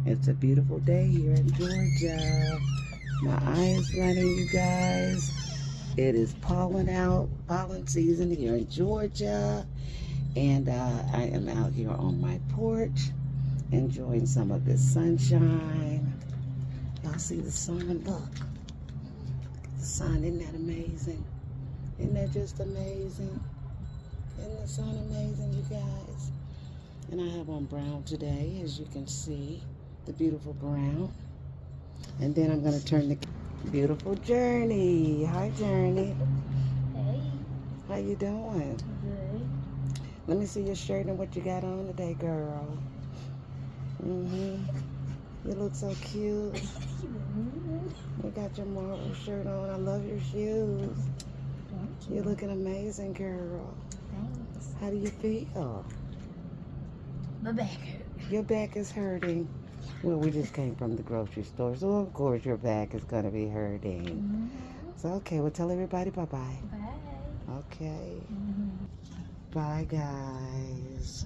It's a beautiful day here in Georgia. My eye is running, you guys. It is pollen season here in Georgia. And I am out here on my porch enjoying some of this sunshine. Y'all see the sun? Look. The sun, isn't that amazing? Isn't that just amazing? Isn't the sun amazing, you guys? And I have on brown today, as you can see. The beautiful brown. And then I'm going to turn the beautiful Journey. Hi, Journey. Hey. How you doing? Good. Let me see your shirt and what you got on today, girl. You look so cute. You got your Marvel shirt on. I love your shoes. You're looking amazing, girl. Thanks. How do you feel? My back hurt. Your back is hurting. Well, we just came from the grocery store, so of course your back is going to be hurting. So, okay, well, tell everybody bye-bye. Bye. Okay. Bye, guys.